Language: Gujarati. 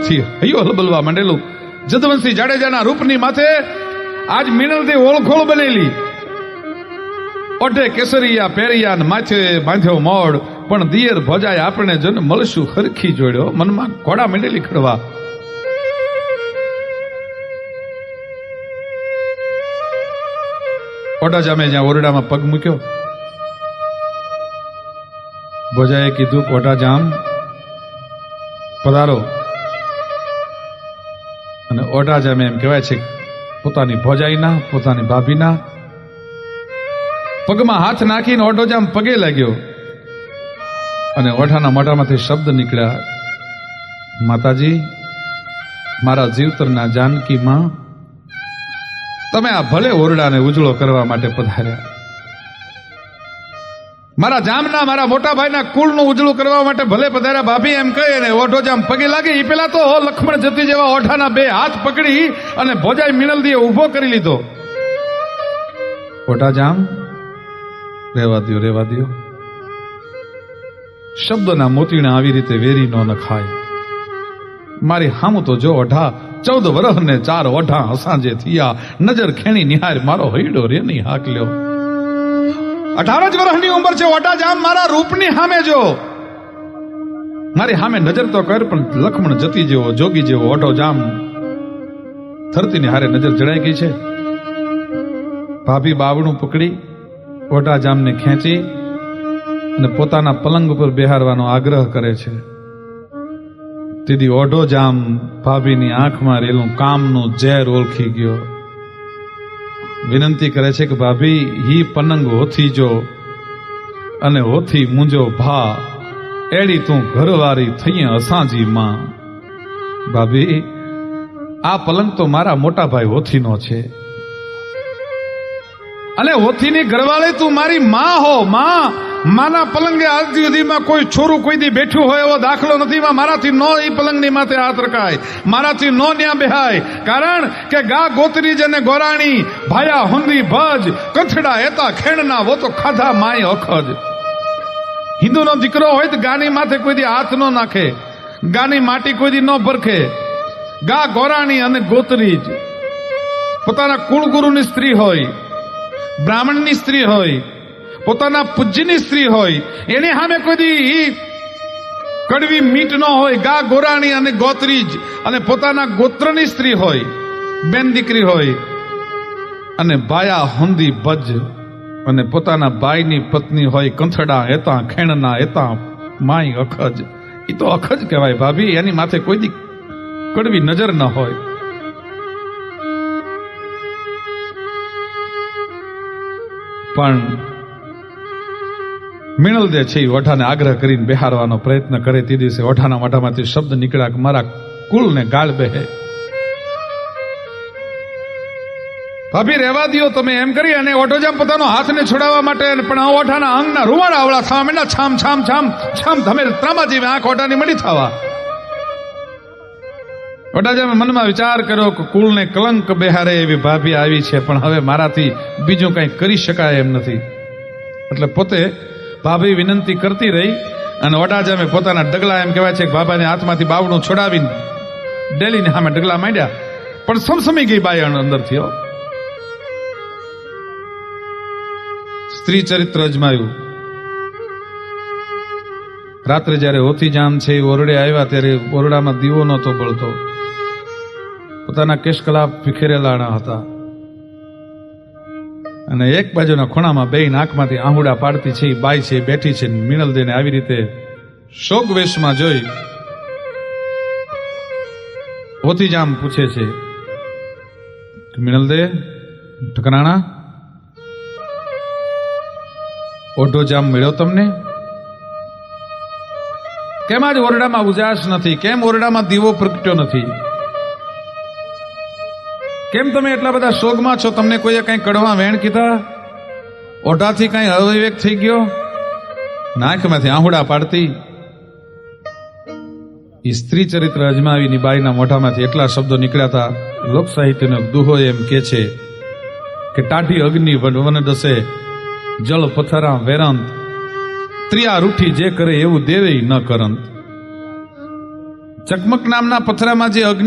ક્રોધથી હૈયો હલબલવા માંડેલું. જદવંશી જાડેજાના રૂપની માથે આજ મિનલથી ઓળખોળ બનેલી. ઓઢે કેસરિયા પહેરિયા ને માથે બાંધ્યો મોડ, પણ દિયર ભજાય આપણે જન મળશું હરખી જોડ્યો. મનમાં ઘોડા માંડેલી ખડવા. ઓઢા જામે જ્યાં ઓરડામાં પગ મૂક્યો, ભોજાએ કીધું ઓઢા જામ પધારો. અને ઓઢા જામે એમ કહેવાય છે પોતાની ભોજાઈના પોતાની ભાભીના પગમાં હાથ નાખીને ઓઢો જામ પગે લાગ્યો. અને ઓઢાના મોઢામાંથી શબ્દ નીકળ્યા, માતાજી, મારા જીવતરના જાનકી માં, તમે આ ભલે ઓરડાને ઉજળો કરવા માટે પધાર્યા. મારા જામના મારા મોટા ભાઈના કુળનું ઉજળું કરવા માટે ભલે પધાર્યા. ભાભી એમ કહે ને ઓઢો જામ પગે લાગે. એ પેલા તો લક્ષ્મણ જતી જેવા ઓઢાના બે હાથ પકડી અને ભોજાઈ મિનલદીએ ઉભો કરી લીધો. ઓઢા જામ રહેવા દ્યો, રહેવા દ્યો. શબ્દના મોતીણા આવી રીતે વેરી નો નખાય. મારી હામું તો જો ઓઢા, 14 વર્ષ ને 4 ઓઢા અસાંજે થયા. નજર ખેણી નિહાર મારો હૈડો રે નહીં હાક લ્યો. 18 જ વર્ષની ઉંમર છે ઓઢા જામ, મારા રૂપની સામે જો. મારી સામે નજર તો કર, પણ લક્ષ્મણ જતી જેવો જોગી જેવો ઓઢો જામ ધરતીની હારે નજર જડાઈ ગઈ છે. ભાભી બાવણું પકડી ઓઢા જામને ખેંચી અને પોતાના પલંગ ઉપર બેહારવાનો આગ્રહ કરે છે. તેથી ઓઢો જામ ભાભીની આંખમાં રેલું કામનું ઝેર ઓળખી ગયો. વિનંતી કરે છે કે ભાભી, હી પનંગ હોથી જો અને હોથી મુંજો ભા, એડી તું ઘરવારી થઈ અસાંજી માં. ભાભી, આ પલંગ તો મારા મોટા ભાઈ હોથીનો છે, અને હોથીની ઘરવાળી તું મારી માં હો. માં, માના પલંગે આજ સુધીમાં કોઈ છોરું કોઈ દી બેઠું હોય એવો દાખલો નથી. મારાથી નો એ પલંગની માથે હાથ રખાય, મારાથી નો ન્યા બેહાય. કારણ કે ગા ગોતરીજ અને ગોરાણી, ભાયા હુંદી ભજ, કથડા એતા ખેણના વો તો ખાધા માય અખજ. હિન્દુનો દીકરો હોય તો ગાની માથે કોઈ દી હાથ નો નાખે, ગાની માટી કોઈ દી નો ભરખે. ગા ગોરાણી અને ગોતરીજ પોતાના કુળગુરુની સ્ત્રી હોય, બ્રાહ્મણની સ્ત્રી હોય, પોતાના પૂજ્યની સ્ત્રી હોય, એની સામે કોઈ દી કડવી મીટ ન હોય. ગા ગોરાણી અને ગોત્રીજ અને પોતાના ગોત્રની સ્ત્રી હોય, બેન દીકરી હોય, અને ભાયા હુંદી ભજ અને પોતાના ભાઈની પત્ની હોય. કંથડા એતા ખેણના એતા માય અખજ. એ તો અખજ કહેવાય ભાભી, એની માથે કોઈ દી કડવી નજર ન હોય. પણ મિનલદે છે એ ઓઢાને આગ્રહ કરીને બેહારવાનો પ્રયત્ન કરે. તે દિવસે ઓઢાના મોઢામાંથી શબ્દ નીકળ્યા કે મારા કુળને ગાળ બેહે. ભાભી રહેવા દ્યો તમે, એમ કરી અને ઓઢો જામ પોતાનો હાથને છોડાવવા માટે, પણ આ ઓઢાના અંગના રૂવાડા આવડા થવા માંડ્યા. છામ છામ છામ છામ ધમે ત્રામાજી આંખ ઓઢાની મળી થવા. ઓઢા જામે મનમાં વિચાર કર્યો કે કુળને કલંક બેહારે એવી ભાભી આવી છે, પણ હવે મારાથી બીજું કંઈ કરી શકાય એમ નથી. એટલે પોતે ભાભી વિનંતી કરતી રહી અને ઓઢા જામે પોતાના ડગલા, એમ કહેવાય છે કે બાબાને હાથમાંથી બાવડું છોડાવીને ડેલીને સામે ડગલા માંડ્યા. પણ સમસમી ગઈ બાઈ અંદરથી. સ્ત્રી ચરિત્ર અજમાયું. રાત્રે જયારે હોથી જામ છે ઓરડે આવ્યા ત્યારે ઓરડામાં દીવો નહોતો બળતો. પોતાના કેશકલાપ વિખેરેલા હતા અને એક બાજુના ખૂણામાં બે નાકમાંથી આહુડા પાડતી છે બાઈ છે બેઠી છે. મિનલદેને આવી રીતે શોક વેશમાં જોઈ હોથી જામ પૂછે છે, મિનલદે ઠકરાણા, ઓઢો જામ મળ્યો તમને? કેમ આજ ઓરડામાં ઉજાસ નથી? કેમ ઓરડામાં દીવો પ્રગટ્યો નથી? કેમ તમે એટલા બધા શોકમાં છો? તમને કોઈએ કઈ કડવા વેણ કીધા? ઓઢાથી કઈ અવિવેક થઈ ગયો? નાકમાંથી આહુડા પાડતી. સ્ત્રી ચરિત્ર અજમાવીની બાઈના મોઢામાંથી એટલા શબ્દો નીકળ્યા હતા. લોક સાહિત્યનો દુહો એમ કે છે કે ટાઢી અગ્નિ વન દસે, જળ પથરા વેરંત, ત્રિયા રૂઠી જે કરે એવું દેવે ન કરંત. ચકમક નામના પથરામાં જે અગ્નિ